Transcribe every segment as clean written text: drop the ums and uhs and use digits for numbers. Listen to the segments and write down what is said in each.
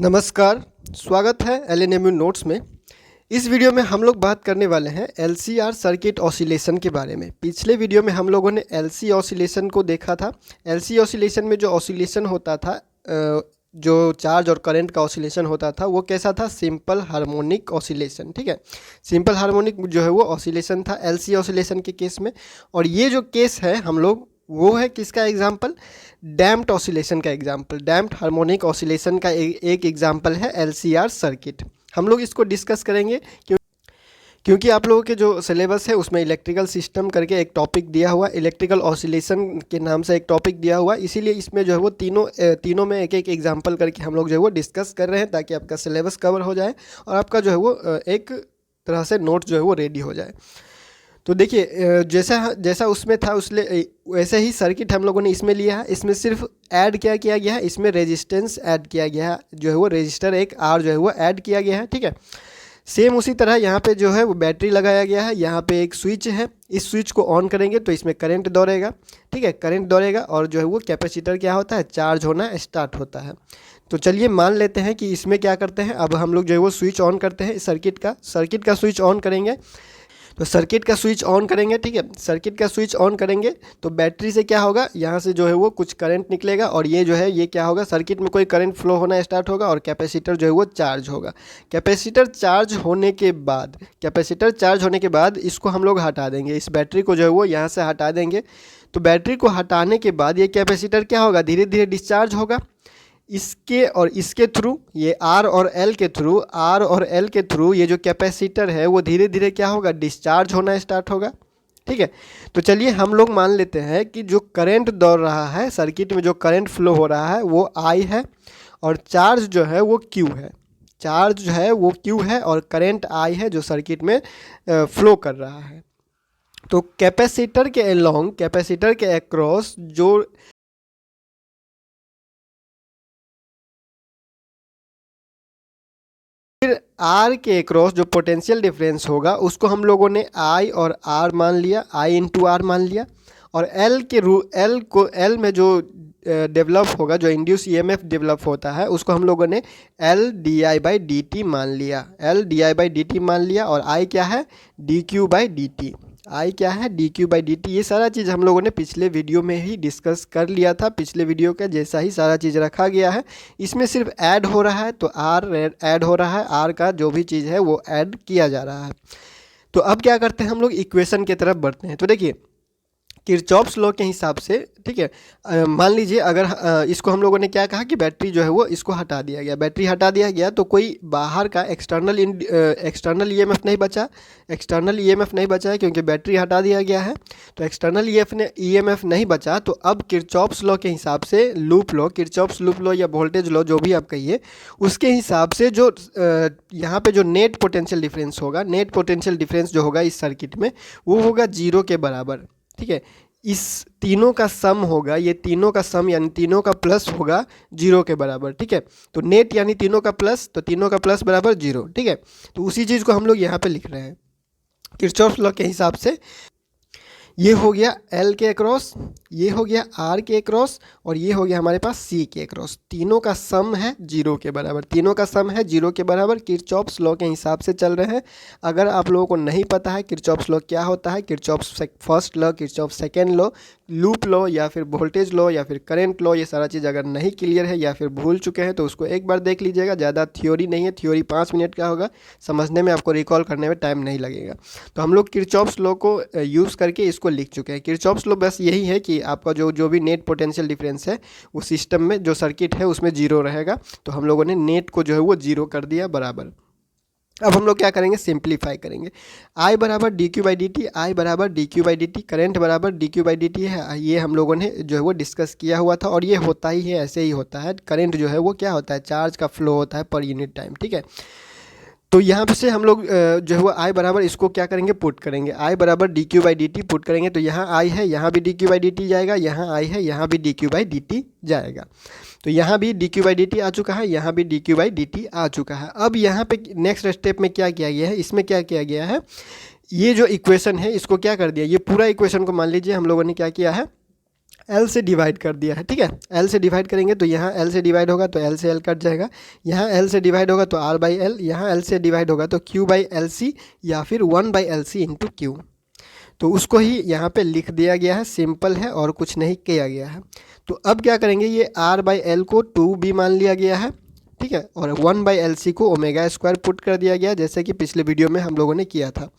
नमस्कार, स्वागत है एलएनएमयू नोट्स में। इस वीडियो में हम लोग बात करने वाले हैं एलसीआर सर्किट ऑसिलेशन के बारे में। पिछले वीडियो में हम लोगों ने एलसी ऑसिलेशन को देखा था। एलसी ऑसिलेशन में जो ऑसिलेशन होता था, जो चार्ज और करंट का ऑसिलेशन होता था, वो कैसा था? Simple harmonic oscillation. ठीक है, सिंपल हार्मोनिक जो है वो ऑसिलेशन था एलसी ऑसिलेशन के केस में। और ये जो केस है हम लोग, वो है किसका एग्जाम्पल? डैम्प्ड ऑसिलेशन का एग्जाम्पल। डैम्प्ड हार्मोनिक ऑसिलेशन का एक एग्जाम्पल है एलसीआर सर्किट। हम लोग इसको डिस्कस करेंगे क्योंकि आप लोगों के जो सिलेबस है उसमें इलेक्ट्रिकल सिस्टम करके एक टॉपिक दिया हुआ, इलेक्ट्रिकल ऑसिलेशन के नाम से एक टॉपिक दिया हुआ, इसीलिए इसमें जो है वो तीनों में एक एक एग्जाम्पल करके हम लोग जो है वो डिस्कस कर रहे हैं, ताकि आपका सिलेबस कवर हो जाए और आपका जो है वो एक तरह से नोट जो है वो रेडी हो जाए। तो देखिए, जैसा उसमें था उसले वैसे ही सर्किट हम लोगों ने इसमें लिया है। इसमें सिर्फ ऐड क्या किया गया है? इसमें रेजिस्टेंस ऐड किया गया है, जो है वो रेजिस्टर एक आर जो है वो ऐड किया गया है। ठीक है, सेम उसी तरह यहाँ पे जो है वो बैटरी लगाया गया है। यहाँ पे एक स्विच है, इस स्विच को ऑन करेंगे तो इसमें करंट दौड़ेगा। ठीक है, करंट दौड़ेगा और जो है वो कैपेसिटर क्या होता है? चार्ज होना स्टार्ट होता है। तो चलिए मान लेते हैं कि इसमें क्या करते हैं, अब हम लोग जो है वो स्विच ऑन करते हैं। सर्किट का स्विच ऑन करेंगे तो सर्किट का स्विच ऑन करेंगे। ठीक है, सर्किट का स्विच ऑन करेंगे तो बैटरी से क्या होगा? यहाँ से जो है वो कुछ करंट निकलेगा और ये जो है ये क्या होगा? सर्किट में कोई करंट फ्लो होना स्टार्ट होगा और कैपेसिटर जो है वो चार्ज होगा। कैपेसिटर चार्ज होने के बाद इसको हम लोग हटा देंगे, इस बैटरी को जो है वो यहाँ से हटा देंगे। तो बैटरी को हटाने के बाद ये कैपेसिटर क्या होगा? धीरे धीरे डिस्चार्ज होगा। इसके थ्रू, ये आर और एल के थ्रू ये जो कैपेसिटर है वो धीरे धीरे क्या होगा? डिस्चार्ज होना स्टार्ट होगा। ठीक है, तो चलिए हम लोग मान लेते हैं कि जो करंट दौड़ रहा है, सर्किट में जो करंट फ्लो हो रहा है वो आई है और चार्ज जो है वो क्यू है। और करंट आई है जो सर्किट में फ्लो कर रहा है। तो कैपेसिटर के अक्रॉस जो फिर आर के क्रॉस जो पोटेंशियल डिफरेंस होगा उसको हम लोगों ने आई और आर मान लिया, आई इंटू आर मान लिया। और एल में जो डेवलप होगा, जो इंड्यूस ईएमएफ डेवलप होता है, उसको हम लोगों ने L D I by d T मान लिया। और आई क्या है? D q by d T. ये सारा चीज़ हम लोगों ने पिछले वीडियो में ही डिस्कस कर लिया था। पिछले वीडियो का जैसा ही सारा चीज़ रखा गया है। इसमें सिर्फ ऐड हो रहा है, तो आर ऐड हो रहा है, आर का जो भी चीज़ है वो ऐड किया जा रहा है। तो अब क्या करते हैं हम लोग? इक्वेशन की तरफ बढ़ते हैं। तो देखिए, किरचॉफ्स लॉ के हिसाब से, ठीक है, मान लीजिए अगर इसको हम लोगों ने क्या कहा कि बैटरी जो है वो इसको हटा दिया गया, तो कोई बाहर का एक्सटर्नल ईएमएफ नहीं बचा है क्योंकि बैटरी हटा दिया गया है। तो एक्सटर्नल ईएमएफ नहीं बचा, तो अब किरचॉफ्स लॉ के हिसाब से किरचॉफ्स लूप लॉ या वोल्टेज लॉ जो भी आप कहिए, उसके हिसाब से जो यहाँ पे जो नेट पोटेंशियल डिफरेंस जो होगा इस सर्किट में, वो होगा 0 के बराबर। ठीक है, इस तीनों का सम होगा, ये तीनों का सम यानी तीनों का प्लस होगा 0 के बराबर। ठीक है, तो नेट यानी तीनों का प्लस, तो तीनों का प्लस बराबर 0। ठीक है, तो उसी चीज़ को हम लोग यहाँ पे लिख रहे हैं किरचॉफ लॉ के हिसाब से। ये हो गया एल के अक्रॉस, ये हो गया आर के अक्रॉस और ये हो गया हमारे पास सी के अक्रॉस। तीनों का सम है 0 के बराबर। किरचॉफ्स लॉ के हिसाब से चल रहे हैं। अगर आप लोगों को नहीं पता है किरचॉफ्स लॉ क्या होता है, Kirchhoff's first law, Kirchhoff's second law, loop law या फिर वोल्टेज लॉ या फिर करंट लॉ, ये सारा चीज़ अगर नहीं क्लियर है या फिर भूल चुके हैं तो उसको एक बार देख लीजिएगा। ज़्यादा थ्योरी नहीं है, थ्योरी 5 मिनट का होगा, समझने में आपको रिकॉल करने में टाइम नहीं लगेगा। तो हम लोग किरचॉफ्स लॉ को यूज़ करके इसको लिख चुके हैं। किरचॉफ्स लॉ बस यही है कि आपका जो भी नेट पोटेंशियल डिफरेंस है वो सिस्टम में जो सर्किट है उसमें 0 रहेगा। तो हम लोगों ने नेट को जो है वो 0 कर दिया बराबर। अब हम लोग क्या करेंगे? सिंप्लीफाई करेंगे। I बराबर d q by d t, current बराबर d q by d t है। ये हम लोगों ने जो है वो डिस्कस किया हुआ था और ये होता ही है, ऐसे ही होता है। करंट जो है वो क्या होता है? चार्ज का फ्लो होता है पर यूनिट टाइम। ठीक है, तो यहाँ पे से हम लोग जो है वो आई बराबर इसको क्या करेंगे? पुट करेंगे। आई बराबर d q by d t put करेंगे, तो यहाँ आई है, यहाँ भी d q by d t जाएगा, यहाँ आई है, यहाँ भी d q by d t जाएगा। तो यहाँ भी d q by d t आ चुका है, यहाँ भी d q by d t आ चुका है। अब यहाँ पे नेक्स्ट स्टेप में क्या किया गया है? इसमें क्या किया गया है? ये जो इक्वेशन है इसको क्या कर दिया? ये पूरा इक्वेशन को मान लीजिए हम लोगों ने क्या किया है? एल से डिवाइड कर दिया है, ठीक है। एल से डिवाइड करेंगे तो यहाँ एल से डिवाइड होगा तो एल से एल कट जाएगा, यहाँ एल से डिवाइड होगा तो आर बाई एल, यहाँ एल से डिवाइड होगा तो क्यू बाई एल सी या फिर 1 by L C into Q. तो उसको ही यहाँ पे लिख दिया गया है, सिंपल है और कुछ नहीं किया गया है। तो अब क्या करेंगे, ये आर बाई एल को 2b मान लिया गया है, ठीक है, और 1 बाई एल सी को ओमेगा स्क्वायर पुट कर दिया गया, जैसे कि पिछले वीडियो में हम लोगों ने किया था।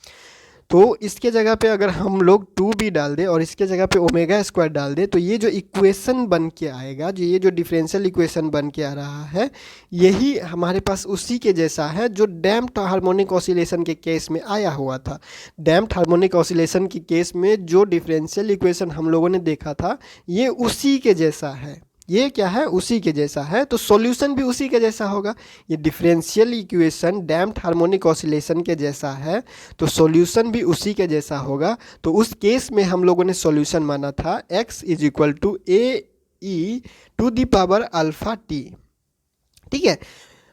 तो इसके जगह पे अगर हम लोग 2b डाल दें और इसके जगह पे ओमेगा स्क्वायर डाल दें, तो ये जो इक्वेशन बन के आएगा, ये जो डिफरेंशियल इक्वेशन बन के आ रहा है, यही हमारे पास उसी के जैसा है जो डैम्प्ड हार्मोनिक ऑसिलेशन के केस में आया हुआ था। डैम्प्ड हार्मोनिक ऑसिलेशन के केस में जो डिफरेंशियल इक्वेशन हम लोगों ने देखा था, ये उसी के जैसा है। ये क्या है, उसी के जैसा है, तो सॉल्यूशन भी उसी के जैसा होगा। ये differential equation damped harmonic oscillation के जैसा है, तो सॉल्यूशन भी उसी के जैसा होगा। तो उस केस में हम लोगों ने सॉल्यूशन माना था x is equal to A E to the power alpha T, ठीक है,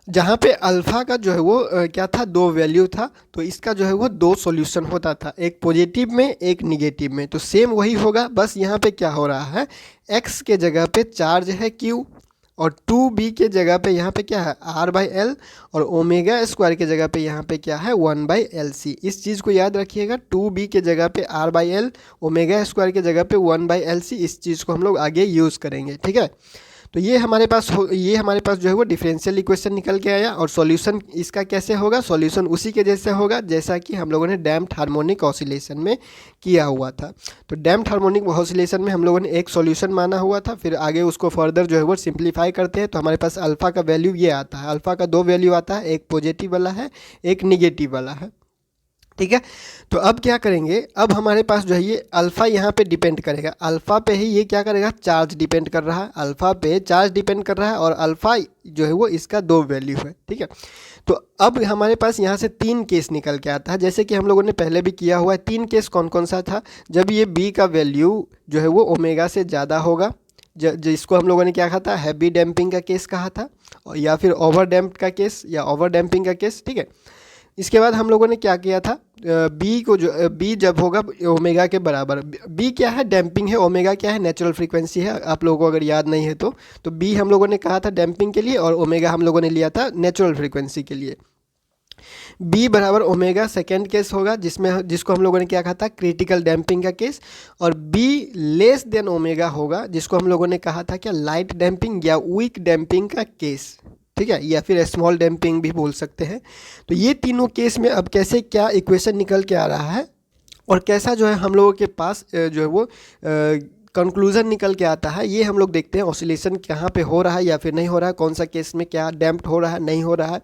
जहाँ पे अल्फ़ा का जो है वो क्या था, 2 वैल्यू था, तो इसका जो है वो 2 सॉल्यूशन होता था, एक पॉजिटिव में एक निगेटिव में। तो सेम वही होगा, बस यहाँ पे क्या हो रहा है, x के जगह पे चार्ज है q और 2b के जगह पे यहाँ पे क्या है r बाई एल और ओमेगा स्क्वायर के जगह पे यहाँ पे क्या है 1 बाई एल सी। इस चीज़ को याद रखिएगा, 2b के जगह पे r by L, omega square के जगह पे 1 बाई एल सी। इस चीज़ को हम लोग आगे यूज़ करेंगे, ठीक है। तो ये हमारे पास जो है वो डिफरेंशियल इक्वेशन निकल के आया। और सॉल्यूशन इसका कैसे होगा, सॉल्यूशन उसी के जैसे होगा जैसा कि हम लोगों ने डैम्प्ड हार्मोनिक ऑसिलेशन में किया हुआ था। तो डैम्प्ड हार्मोनिक ऑसिलेशन में हम लोगों ने एक सॉल्यूशन माना हुआ था, फिर आगे उसको फर्दर जो है वो सिंप्लीफाई करते हैं, तो हमारे पास अल्फ़ा का वैल्यू ये आता है। अल्फ़ा का 2 वैल्यू आता है, एक पॉजिटिव वाला है, एक निगेटिव वाला है, ठीक है। तो अब क्या करेंगे, अब हमारे पास जो है ये अल्फ़ा यहाँ पे डिपेंड करेगा, अल्फ़ा पे ही ये क्या करेगा, चार्ज डिपेंड कर रहा है, अल्फ़ा पे चार्ज डिपेंड कर रहा है और अल्फ़ा जो है वो इसका 2 वैल्यू है, ठीक है। तो अब हमारे पास यहाँ से 3 केस निकल के आता है, जैसे कि हम लोगों ने पहले भी किया हुआ है। 3 केस कौन कौन सा था, जब ये बी का वैल्यू जो है वो ओमेगा से ज़्यादा होगा, जिसको हम लोगों ने क्या कहा था, हैवी डैम्पिंग का केस कहा था, या फिर ओवर डैम्प्ड का केस या ओवर डैम्पिंग का केस, ठीक है। इसके बाद हम लोगों ने क्या किया था, बी को जो बी जब होगा ओमेगा के बराबर, बी क्या है, डैम्पिंग है, ओमेगा क्या है, नेचुरल फ्रीक्वेंसी है, आप लोगों को अगर याद नहीं है तो बी हम लोगों ने कहा था डैम्पिंग के लिए और ओमेगा हम लोगों ने लिया था नेचुरल फ्रीक्वेंसी के लिए। बी बराबर ओमेगा सेकेंड केस होगा, जिसको हम लोगों ने क्या कहा था, क्रिटिकल डैम्पिंग का केस। और बी लेस देन ओमेगा होगा, जिसको हम लोगों ने कहा था क्या, लाइट डैम्पिंग या वीक डैम्पिंग का केस, ठीक है, या फिर स्मॉल डैम्पिंग भी बोल सकते हैं। तो ये तीनों केस में अब कैसे क्या इक्वेशन निकल के आ रहा है और कैसा जो है हम लोगों के पास जो है वो कंक्लूजन निकल के आता है, ये हम लोग देखते हैं। ऑसिलेशन कहाँ पे हो रहा है या फिर नहीं हो रहा है, कौन सा केस में क्या डैम्प्ड हो रहा है, नहीं हो रहा है।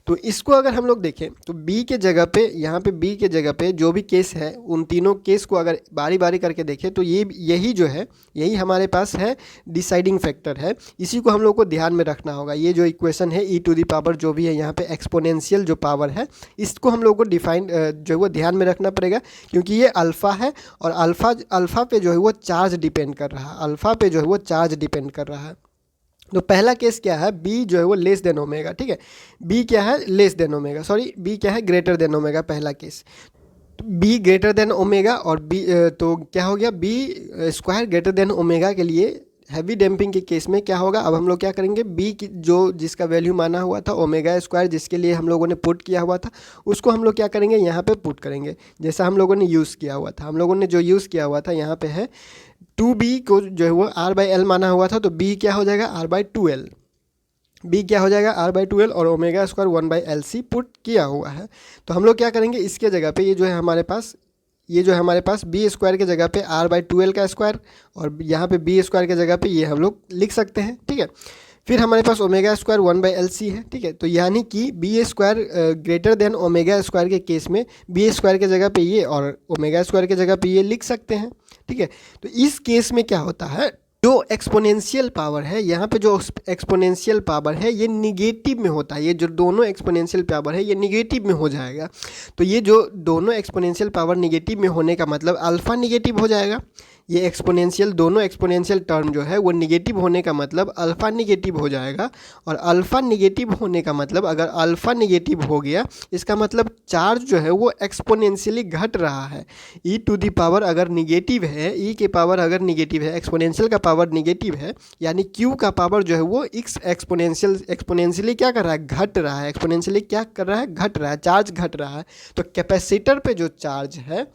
तो इसको अगर हम लोग देखें तो बी के जगह पे, यहाँ पे बी के जगह पे जो भी केस है, उन तीनों केस को अगर बारी बारी करके देखें तो यही जो है, यही हमारे पास है डिसाइडिंग फैक्टर है। इसी को हम लोग को ध्यान में रखना होगा। ये जो इक्वेशन है ई टू दी पावर जो भी है यहाँ पे एक्सपोनेंशियल जो पावर है, इसको हम लोग को डिफाइन जो है वो ध्यान में रखना पड़ेगा, क्योंकि ये अल्फ़ा है और अल्फ़ा पे जो है वो चार्ज डिपेंड कर रहा है, अल्फ़ा पे जो है वो चार्ज डिपेंड कर रहा है। तो पहला केस क्या है, बी जो है वो लेस देन ओमेगा, ठीक है, बी क्या है, less than omega, sorry B क्या है, ग्रेटर देन ओमेगा, पहला केस। बी ग्रेटर देन ओमेगा और बी तो क्या हो गया, B square greater than omega के लिए हैवी डैम्पिंग के केस में क्या होगा, अब हम लोग क्या करेंगे, बी की जो जिसका वैल्यू माना हुआ था ओमेगा स्क्वायर, जिसके लिए हम लोगों ने पुट किया हुआ था, उसको हम लोग क्या करेंगे, यहाँ पे पुट करेंगे, जैसा हम लोगों ने यूज़ किया हुआ था। हम लोगों ने जो यूज़ किया हुआ था यहाँ पे है 2b को जो है वो r बाई एल माना हुआ था, तो b क्या हो जाएगा, r बाई 2l, b क्या हो जाएगा, r बाई 2l और omega square 1 by L C put किया हुआ है। तो हम लोग क्या करेंगे, इसके जगह पे ये जो है हमारे पास बी स्क्वायर के जगह पे r बाई 2l का स्क्वायर और यहाँ पे बी स्क्वायर के जगह पे ये हम लोग लिख सकते हैं, ठीक है। फिर हमारे पास omega square 1 by L C है, ठीक है। तो यानी कि B square greater than omega square के केस में बी स्क्वायर के जगह पे ये और ओमेगा स्क्वायर के जगह पे ये लिख सकते हैं, ठीक है। तो इस केस में क्या होता है, जो एक्सपोनेंशियल पावर है, यहाँ पे जो एक्सपोनेंशियल पावर है ये निगेटिव में होता है, ये जो दोनों एक्सपोनेंशियल पावर है ये निगेटिव में हो जाएगा। तो ये जो दोनों एक्सपोनेंशियल पावर निगेटिव में होने का मतलब अल्फ़ा निगेटिव हो जाएगा, ये एक्सपोनेंशियल, दोनों एक्सपोनेंशियल टर्म जो है वो निगेटिव होने का मतलब अल्फ़ा निगेटिव हो जाएगा। और अल्फ़ा निगेटिव होने का मतलब, अगर अल्फ़ा निगेटिव हो गया इसका मतलब चार्ज जो है वो एक्सपोनेंशियली घट रहा है। ई टू दी पावर अगर निगेटिव है, ई के पावर अगर निगेटिव है, एक्सपोनेंशियल का पावर निगेटिव है, यानी क्यू का पावर जो है वो एक्सपोनेंशियली क्या कर रहा है, घट रहा है। एक्सपोनेंशियली क्या कर रहा है, घट रहा है, चार्ज घट रहा है। तो कैपेसिटर पे जो चार्ज है,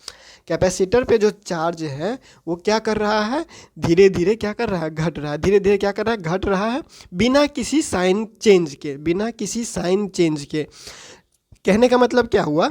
कैपेसिटर पे जो चार्ज है वो क्या कर रहा है, धीरे धीरे क्या कर रहा है, घट रहा है। धीरे धीरे क्या कर रहा है, घट रहा है, बिना किसी साइन चेंज के, बिना किसी साइन चेंज के। कहने का मतलब क्या हुआ,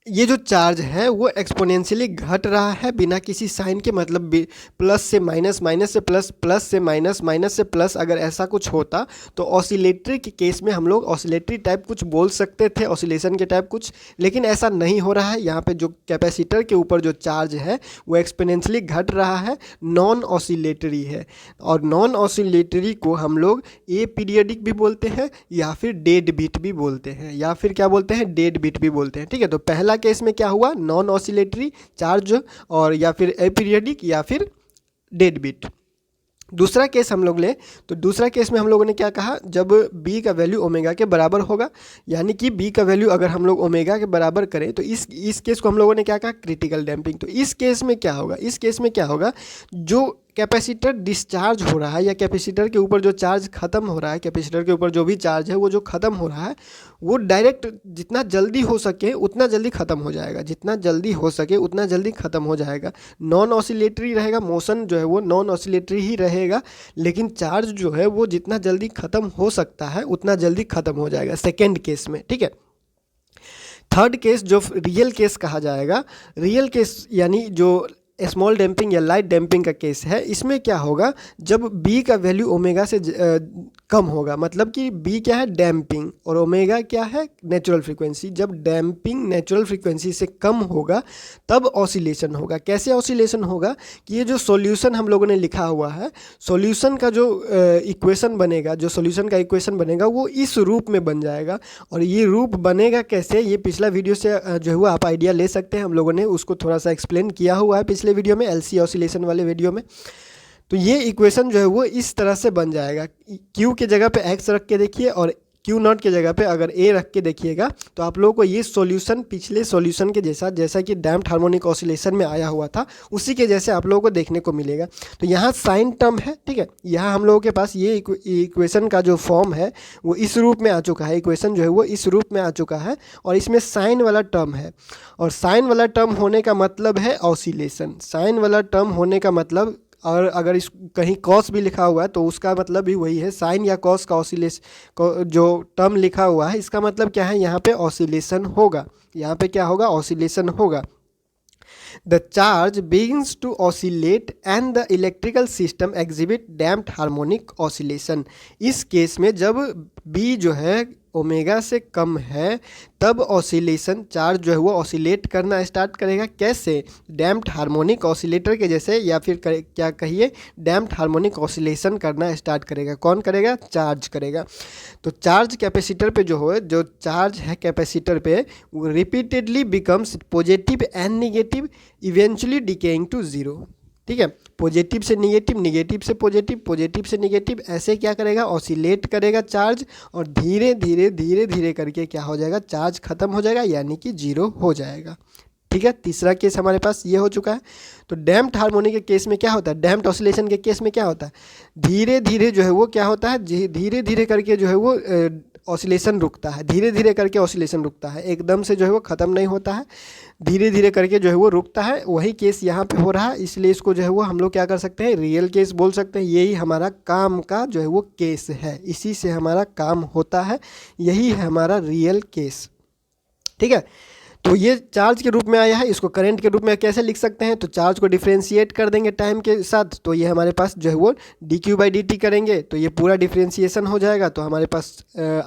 ये जो चार्ज है वो एक्सपोनेंशियली घट रहा है बिना किसी साइन के, मतलब प्लस से माइनस, माइनस से प्लस, प्लस से माइनस, माइनस से प्लस। अगर ऐसा कुछ होता तो ऑसिलेटरी के केस में हम लोग ऑसिलेटरी टाइप कुछ बोल सकते थे, ऑसिलेशन के टाइप कुछ, लेकिन ऐसा नहीं हो रहा है। यहाँ पे जो कैपेसिटर के ऊपर जो चार्ज है वो एक्सपोनेंशियली घट रहा है, नॉन ऑसिलेटरी है। और नॉन ऑसिलेटरी को हम लोग ए पीरियडिक भी बोलते हैं या फिर डेड बीट भी बोलते हैं, या फिर क्या बोलते हैं, डेड बीट भी बोलते हैं। ठीक है, तो पहला केस में क्या हुआ, नॉन ऑसिलेटरी चार्ज, और या फिर अपीरियडिक या फिर डेड बीट। दूसरा केस हम लोग ले तो दूसरा केस में हम लोगों ने क्या कहा, जब b का वैल्यू ओमेगा के बराबर होगा, यानी कि b का वैल्यू अगर हम लोग ओमेगा के बराबर करें तो इस केस को हम लोगों ने क्या कहा, क्रिटिकल डैम्पिंग। तो इस केस में क्या होगा, इस केस में क्या होगा, जो कैपेसिटर डिस्चार्ज हो रहा है या कैपेसिटर के ऊपर जो चार्ज खत्म हो रहा है, कैपेसिटर के ऊपर जो भी चार्ज है वो जो खत्म हो रहा है वो डायरेक्ट जितना जल्दी हो सके उतना जल्दी ख़त्म हो जाएगा, जितना जल्दी हो सके उतना जल्दी ख़त्म हो जाएगा। नॉन ऑसिलेटरी रहेगा, मोशन जो है वो नॉन ऑसिलेटरी ही रहेगा, लेकिन चार्ज जो है वो जितना जल्दी ख़त्म हो सकता है उतना जल्दी ख़त्म हो जाएगा सेकेंड केस में। ठीक है, थर्ड केस जो रियल केस कहा जाएगा, रियल केस यानी जो स्मॉल डैम्पिंग या लाइट डैम्पिंग का केस है, इसमें क्या होगा, जब b का वैल्यू ओमेगा से कम होगा, मतलब कि b क्या है, डैम्पिंग, और ओमेगा क्या है, नेचुरल फ्रीक्वेंसी। जब डैम्पिंग नेचुरल फ्रीक्वेंसी से कम होगा तब ऑसिलेशन होगा। कैसे ऑसिलेशन होगा कि ये जो सॉल्यूशन हम लोगों ने लिखा हुआ है, सॉल्यूशन का जो इक्वेशन बनेगा, जो सॉल्यूशन का इक्वेशन बनेगा वो इस रूप में बन जाएगा। और ये रूप बनेगा कैसे, ये पिछला वीडियो से जो है वो आप आइडिया ले सकते हैं, हम लोगों ने उसको थोड़ा सा एक्सप्लेन किया हुआ है पिछले वीडियो में, एलसी ऑसिलेशन वाले वीडियो में। तो ये इक्वेशन जो है वो इस तरह से बन जाएगा, Q के जगह पे X रख के देखिए और Q नॉट के जगह पे अगर A रख के देखिएगा तो आप लोगों को ये सॉल्यूशन पिछले सॉल्यूशन के जैसा, जैसा कि डैम्प्ड हार्मोनिक ऑसिलेशन में आया हुआ था उसी के जैसे आप लोगों को देखने को मिलेगा। तो यहाँ साइन टर्म है, ठीक है, यहाँ हम लोगों के पास ये इक्वेशन का जो फॉर्म है वो इस रूप में आ चुका है, इक्वेशन जो है वो इस रूप में आ चुका है, और इसमें साइन वाला टर्म है। और साइन वाला टर्म होने का मतलब है ऑसिलेशन, साइन वाला टर्म होने का मतलब, और अगर इस कहीं कॉस भी लिखा हुआ है तो उसका मतलब भी वही है, साइन या कॉस का ऑसिलेशन जो टर्म लिखा हुआ है इसका मतलब क्या है, यहाँ पे ऑसिलेशन होगा, यहाँ पे क्या होगा, ऑसिलेशन होगा। The charge begins to oscillate and the electrical system exhibit damped harmonic oscillation। इस केस में जब B जो है ओमेगा से कम है तब ऑसिलेशन, चार्ज जो है वो ऑसिलेट करना स्टार्ट करेगा। कैसे, डैम्प्ड हार्मोनिक ऑसिलेटर के जैसे, या फिर क्या कहिए, डैम्प्ड हार्मोनिक ऑसिलेशन करना स्टार्ट करेगा। कौन करेगा, चार्ज करेगा। तो चार्ज कैपेसिटर पे जो हो, जो चार्ज है कैपेसिटर पे वो repeatedly becomes positive and negative, eventually decaying to zero. ठीक है, पॉजिटिव से निगेटिव, निगेटिव से पॉजिटिव, पॉजिटिव से निगेटिव, ऐसे क्या करेगा, ऑसिलेट करेगा चार्ज, और धीरे धीरे धीरे धीरे करके क्या हो जाएगा, चार्ज खत्म हो जाएगा, यानी कि जीरो हो जाएगा। ठीक है, तीसरा केस हमारे पास ये हो चुका है। तो डैम्प्ड हार्मोनिक के केस में क्या होता है, डैम्प्ड ऑसिलेशन के केस में क्या होता है, धीरे धीरे जो है वो क्या होता है, धीरे धीरे करके जो है वो ऑसिलेशन रुकता है, धीरे धीरे करके ऑसिलेशन रुकता है, एकदम से जो है वो ख़त्म नहीं होता है, धीरे धीरे करके जो है वो रुकता है। वही केस यहाँ पे हो रहा है, इसलिए इसको जो है वो हम लोग क्या कर सकते हैं, रियल केस बोल सकते हैं। यही हमारा काम का जो है वो केस है, इसी से हमारा काम होता है, यही है हमारा रियल केस। ठीक है, तो ये चार्ज के रूप में आया है, इसको करंट के रूप में कैसे लिख सकते हैं, तो चार्ज को डिफ्रेंशिएट कर देंगे टाइम के साथ, तो ये हमारे पास जो है वो dq/dt करेंगे तो ये पूरा डिफ्रेंशिएशन हो जाएगा, तो हमारे पास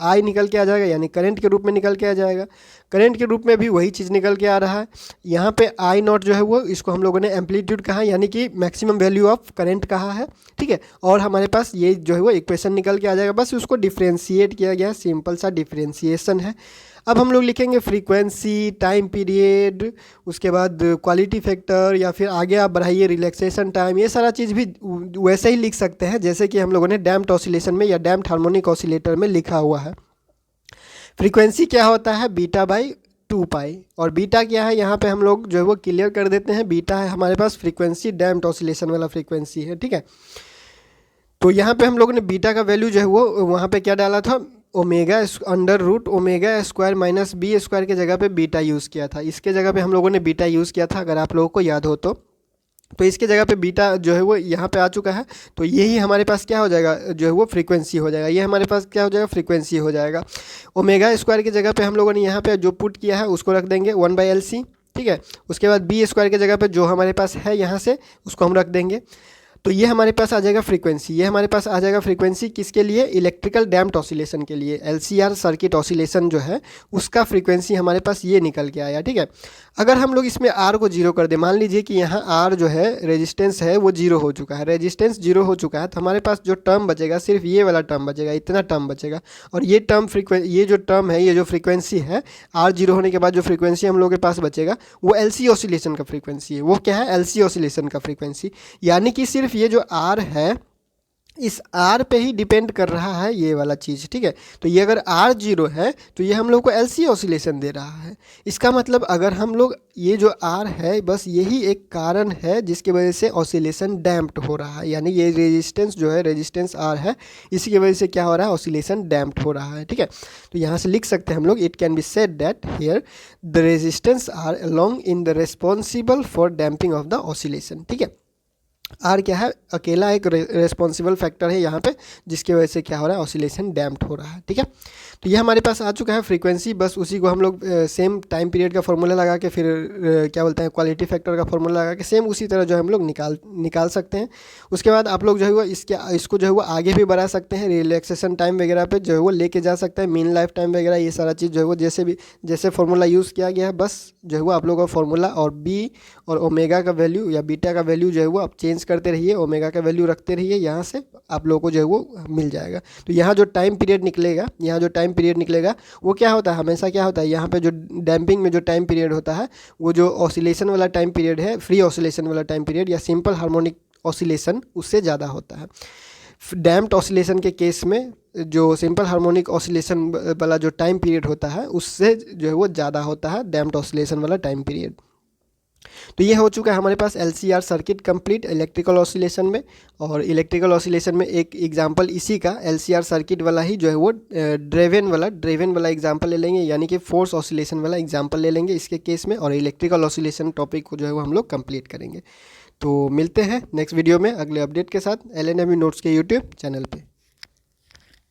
I निकल के आ जाएगा, यानी करंट के रूप में निकल के आ जाएगा। करंट के रूप में भी वही चीज़ निकल के आ रहा है। यहाँ पे I नॉट जो है वो, इसको हम लोगों ने एम्पलीट्यूड कहा, यानी कि मैक्सिमम वैल्यू ऑफ करंट कहा है। ठीक है, और हमारे पास ये जो है वो इक्वेशन निकल के आ जाएगा, बस उसको डिफ्रेंशिएट किया गया, सिंपल सा डिफ्रेंशिएशन है। अब हम लोग लिखेंगे फ्रीक्वेंसी, टाइम पीरियड, उसके बाद क्वालिटी फैक्टर, या फिर आगे आप बढ़ाइए रिलैक्सेशन टाइम, ये सारा चीज़ भी वैसे ही लिख सकते हैं जैसे कि हम लोगों ने डैम्प्ड ऑसिलेशन में या डैम्प्ड हार्मोनिक ऑसिलेटर में लिखा हुआ है। फ्रीक्वेंसी क्या होता है? बीटा बाई 2 पाई। और बीटा क्या है यहाँ पे हम लोग जो है वो क्लियर कर देते हैं। बीटा है हमारे पास फ्रीक्वेंसी, डैम्प्ड ऑसिलेशन वाला फ्रीक्वेंसी है, ठीक है। तो यहाँ पे हम लोगों ने बीटा का वैल्यू जो है वो वहाँ पे क्या डाला था? Omega under root omega square minus B square के जगह पे बीटा यूज़ किया था। इसके जगह पे हम लोगों ने बीटा यूज़ किया था, अगर आप लोगों को याद हो तो इसके जगह पे बीटा जो है वो यहाँ पे आ चुका है। तो यही हमारे पास क्या हो जाएगा? जो है वो फ्रीक्वेंसी हो जाएगा। ये हमारे पास क्या हो जाएगा? फ्रीक्वेंसी हो जाएगा। ओमेगा स्क्वायर की जगह पे हम लोगों ने यहाँ पे जो पुट किया है उसको रख देंगे 1/LC, ठीक है। उसके बाद बी स्क्वायर की जगह पे जो हमारे पास है यहाँ से उसको हम रख देंगे। तो ये हमारे पास आ जाएगा फ्रीक्वेंसी। ये हमारे पास आ जाएगा फ्रीक्वेंसी किसके लिए? इलेक्ट्रिकल डैम्प्ड ऑसिलेशन के लिए। LCR सर्किट ऑसिलेशन जो है उसका फ्रीक्वेंसी हमारे पास ये निकल के आया, ठीक है। अगर हम लोग इसमें R को 0 कर दें, मान लीजिए कि यहाँ R जो है रेजिस्टेंस है वो 0 हो चुका है, रेजिस्टेंस 0 हो चुका है, तो हमारे पास जो टर्म बचेगा सिर्फ ये वाला टर्म बचेगा, इतना टर्म बचेगा। और ये टर्म ये जो टर्म है, ये जो फ्रीक्वेंसी है, R 0 होने के बाद जो फ्रीक्वेंसी हम लोग के पास बचेगा वो LC ऑसिलेशन का फ्रीक्वेंसी है। वो क्या है? LC ऑसिलेशन का फ्रीक्वेंसी। यानी कि सिर्फ ये जो R है इस R पे ही डिपेंड कर रहा है ये वाला चीज़, ठीक है। तो ये अगर R 0 है तो ये हम लोग को LC ऑसिलेशन दे रहा है। इसका मतलब अगर हम लोग ये जो R है बस यही एक कारण है जिसकी वजह से ऑसिलेशन डैम्प्ड हो रहा है। यानी ये रेजिस्टेंस जो है, रेजिस्टेंस R है, इसी की वजह से क्या हो रहा है? ऑसिलेशन डैम्प्ड हो रहा है, ठीक है। तो यहाँ से लिख सकते हैं हम लोग, it can be said that here the resistance R along in the responsible for damping off the oscillation, ठीक है। आर क्या है? अकेला एक रेस्पॉन्सिबल फैक्टर है यहाँ पे जिसकी वजह से क्या हो रहा है? ऑसिलेशन डैम्प्ड हो रहा है, ठीक है। तो ये हमारे पास आ चुका है फ्रीक्वेंसी। बस उसी को हम लोग सेम टाइम पीरियड का फॉर्मूला लगा के फिर क्या बोलते हैं क्वालिटी फैक्टर का फॉर्मूला लगा के सेम उसी तरह जो है हम लोग निकाल सकते हैं। उसके बाद आप लोग जो है वो इसको जो है वो आगे भी बढ़ा सकते हैं, रिलैक्सेशन टाइम वगैरह पे जो है वो लेके जा सकते हैं, मीन लाइफ टाइम वगैरह, ये सारा चीज़ जो है वो जैसे फॉर्मूला यूज़ किया गया है बस जो है वो आप लोगों का फॉर्मूला और बी और ओमेगा का वैल्यू या बीटा का वैल्यू जो है वो आप चेंज करते रहिए, ओमेगा का वैल्यू रखते रहिए, यहाँ से आप लोगों को जो है वो मिल जाएगा। तो यहाँ जो टाइम पीरियड निकलेगा वो क्या होता है? हमेशा क्या होता है? यहाँ पे जो डैम्पिंग में जो टाइम पीरियड होता है वो जो ऑसिलेशन वाला टाइम पीरियड है, फ्री ऑसिलेशन वाला टाइम पीरियड या सिंपल हार्मोनिक ऑसिलेशन, उससे ज़्यादा होता है। डैम्प्ड ऑसिलेशन के केस में जो सिंपल हार्मोनिक ऑसिलेशन वाला जो टाइम पीरियड होता है उससे जो है वो ज़्यादा होता है डैम्प्ड ऑसिलेशन वाला टाइम पीरियड। तो ये हो चुका है हमारे पास LCR circuit complete electrical oscillation में। और इलेक्ट्रिकल ऑसिलेशन में एक एग्जांपल इसी का LCR सर्किट वाला ही जो है वो ड्रेवन वाला एग्जांपल ले लेंगे, यानी कि फोर्स ऑसिलेशन वाला एग्जांपल ले लेंगे इसके केस में, और इलेक्ट्रिकल ऑसिलेशन टॉपिक को जो है वो हम लोग कंप्लीट करेंगे। तो मिलते हैं नेक्स्ट वीडियो में अगले अपडेट के साथ LNME नोट्स के यूट्यूब चैनल पे।